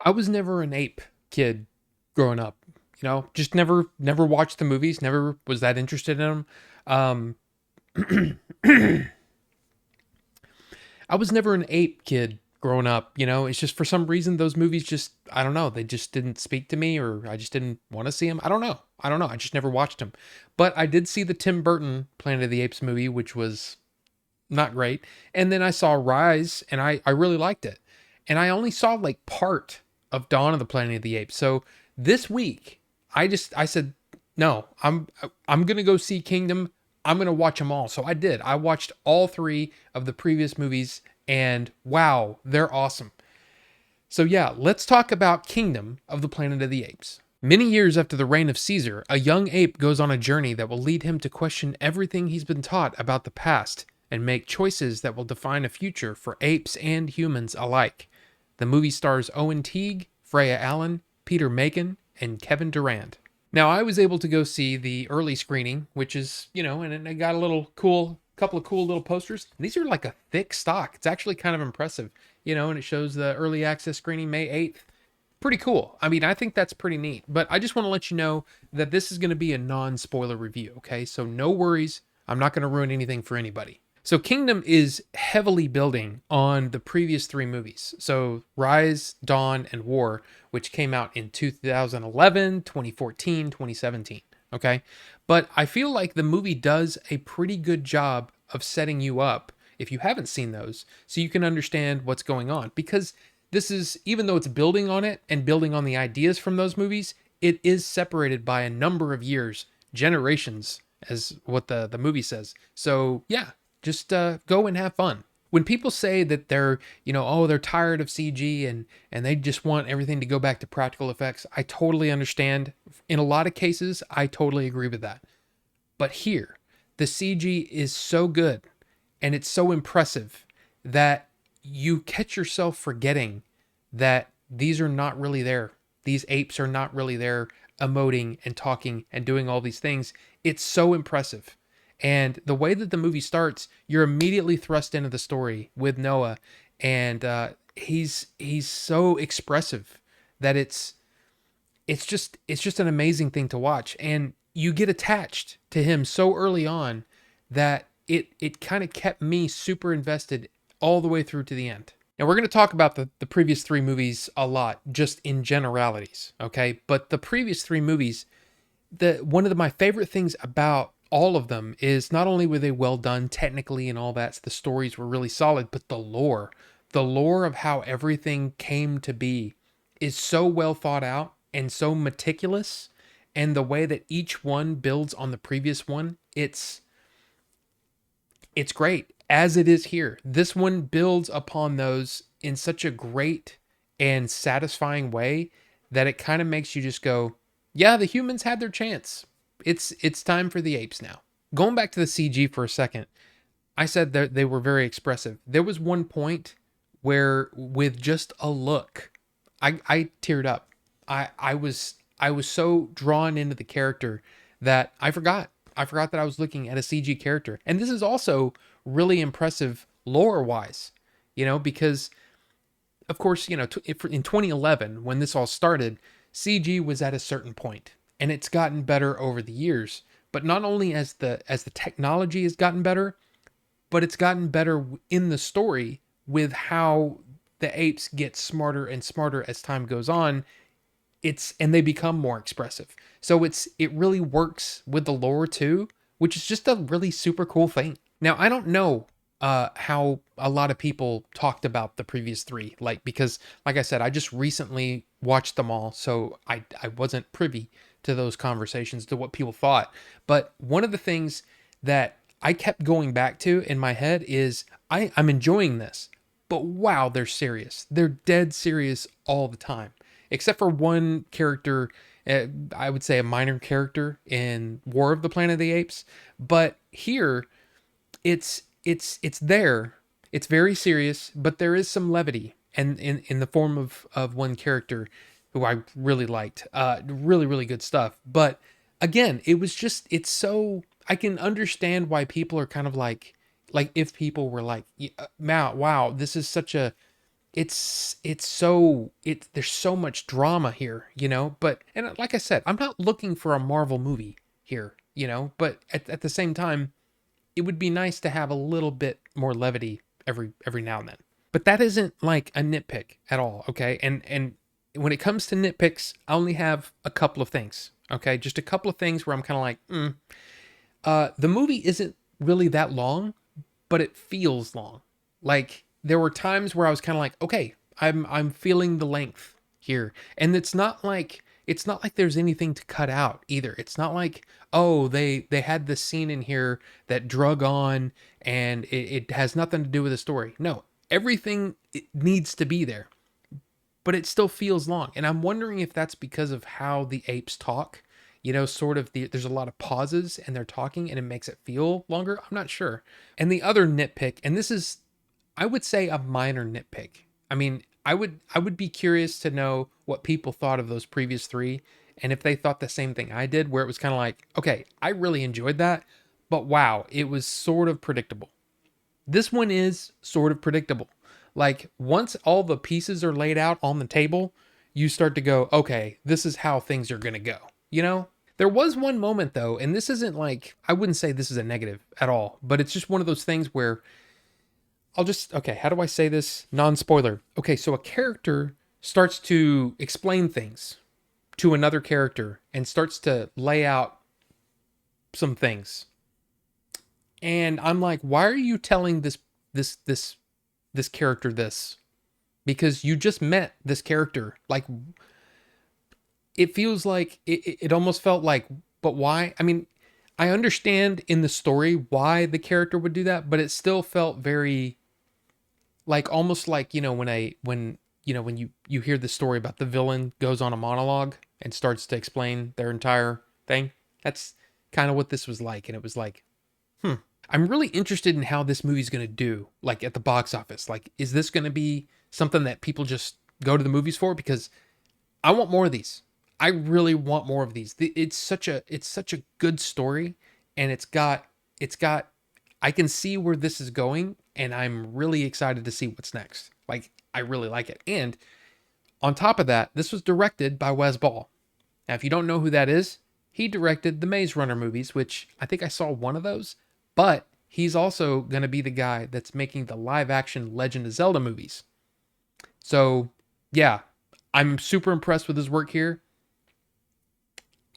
I was never an ape kid growing up. Just never watched the movies. Never was that interested in them. Um, I was never an ape kid growing up. It's just for some reason those movies just I don't know. They just didn't speak to me, or I just didn't want to see them. I don't know. I don't know. I just never watched them. But I did see the Tim Burton Planet of the Apes movie, which was not great. And then I saw Rise, and I really liked it. And I only saw like part of Dawn of the Planet of the Apes. So this week, I said, no, I'm gonna go see Kingdom. I'm gonna watch them all. So I did. I watched all three of the previous movies, and wow, they're awesome. So yeah, let's talk about Kingdom of the Planet of the Apes. Many years after the reign of Caesar, a young ape goes on a journey that will lead him to question everything he's been taught about the past and make choices that will define a future for apes and humans alike. The movie stars Owen Teague, Freya Allen, Peter Macon, and Kevin Durand. Now, I was able to go see the early screening, which is, and I got a couple of cool little posters. These are like a thick stock. It's actually kind of impressive, and it shows the early access screening May 8th. Pretty cool. I mean, I think that's pretty neat. But I just want to let you know that this is going to be a non-spoiler review, okay? So no worries. I'm not going to ruin anything for anybody. So Kingdom is heavily building on the previous three movies. So Rise, Dawn, and War, which came out in 2011, 2014, 2017, okay? But I feel like the movie does a pretty good job of setting you up, if you haven't seen those, so you can understand what's going on. Because this is, even though it's building on it and building on the ideas from those movies, it is separated by a number of years, generations, as what the movie says. So yeah, just go and have fun. When people say that they're, oh, they're tired of CG and they just want everything to go back to practical effects, I totally understand. In a lot of cases, I totally agree with that. But here, the CG is so good and it's so impressive that you catch yourself forgetting that these are not really there. These apes are not really there emoting and talking and doing all these things. It's so impressive. And the way that the movie starts, you're immediately thrust into the story with Noah, and he's so expressive that it's just an amazing thing to watch, and you get attached to him so early on that it kind of kept me super invested all the way through to the end. Now we're going to talk about the previous three movies a lot, just in generalities, okay? But the previous three movies, one of my favorite things about all of them is not only were they well done technically and all that, so the stories were really solid, but the lore of how everything came to be is so well thought out and so meticulous, and the way that each one builds on the previous one, it's great, as it is here. This one builds upon those in such a great and satisfying way that it kind of makes you just go, yeah, the humans had their chance. It's time for the apes now. Going back to the CG for a second, I said that they were very expressive. There was one point where, with just a look, I teared up. I was so drawn into the character that I forgot that I was looking at a CG character. And this is also really impressive lore wise, because of course, in 2011, when this all started, CG was at a certain point and it's gotten better over the years. But not only as the technology has gotten better, but it's gotten better in the story with how the apes get smarter and smarter as time goes on. And they become more expressive. So it really works with the lore too, which is just a really super cool thing. Now, I don't know how a lot of people talked about the previous three, because like I said, I just recently watched them all, so I wasn't privy to those conversations, to what people thought. But one of the things that I kept going back to in my head is I'm enjoying this, but wow, they're serious. They're dead serious all the time, except for one character. I would say a minor character in War of the Planet of the Apes, but here it's there. It's very serious, but there is some levity, and in the form of one character who I really liked. Really, really good stuff. But again, it's so, I can understand why people are kind of like if people were like, wow, this is such a there's so much drama here, but and like I said, I'm not looking for a Marvel movie here, but at the same time, it would be nice to have a little bit more levity every now and then. But that isn't like a nitpick at all, okay? And when it comes to nitpicks, I only have a couple of things, okay? Just a couple of things where I'm kind of like, the movie isn't really that long, but it feels long. Like there were times where I was kind of like, okay, I'm feeling the length here, and it's not like there's anything to cut out either. It's not like, oh, they had this scene in here that drug on and it has nothing to do with the story. No, everything it needs to be there, but it still feels long. And I'm wondering if that's because of how the apes talk. Sort of there's a lot of pauses and they're talking and it makes it feel longer. I'm not sure. And the other nitpick, and this is, I would say, a minor nitpick. I mean, I would be curious to know what people thought of those previous three and if they thought the same thing I did, where it was kind of like, okay, I really enjoyed that, but wow, it was sort of predictable. This one is sort of predictable. Like once all the pieces are laid out on the table, you start to go, okay, this is how things are going to go. There was one moment though, and this isn't like, I wouldn't say this is a negative at all, but it's just one of those things where okay, how do I say this? Non-spoiler. Okay, so a character starts to explain things to another character and starts to lay out some things. And I'm like, why are you telling this character this? Because you just met this character. Like it feels like it almost felt like, but why? I mean, I understand in the story why the character would do that, but it still felt very like almost like, when you hear the story about the villain goes on a monologue and starts to explain their entire thing. That's kind of what this was like. And it was like, I'm really interested in how this movie's going to do, like at the box office. Like, is this going to be something that people just go to the movies for? Because I want more of these. I really want more of these. It's such a good story, and it's got I can see where this is going, and I'm really excited to see what's next. Like, I really like it. And on top of that, this was directed by Wes Ball. Now, if you don't know who that is, he directed the Maze Runner movies, which I think I saw one of those, but he's also going to be the guy that's making the live action Legend of Zelda movies. So, yeah, I'm super impressed with his work here.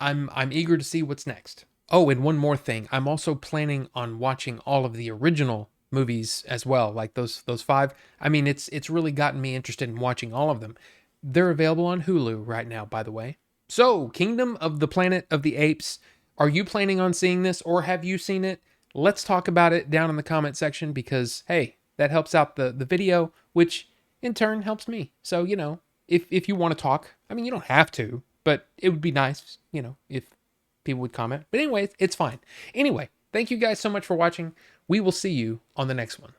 I'm eager to see what's next. Oh, and one more thing. I'm also planning on watching all of the original movies as well, like those five. I mean, it's really gotten me interested in watching all of them. They're available on Hulu right now, by the way. So, Kingdom of the Planet of the Apes. Are you planning on seeing this, or have you seen it? Let's talk about it down in the comment section, because hey, that helps out the video, which in turn helps me. So, if you want to talk, I mean, you don't have to, but it would be nice, if people would comment. But anyway, it's fine. Anyway, thank you guys so much for watching. We will see you on the next one.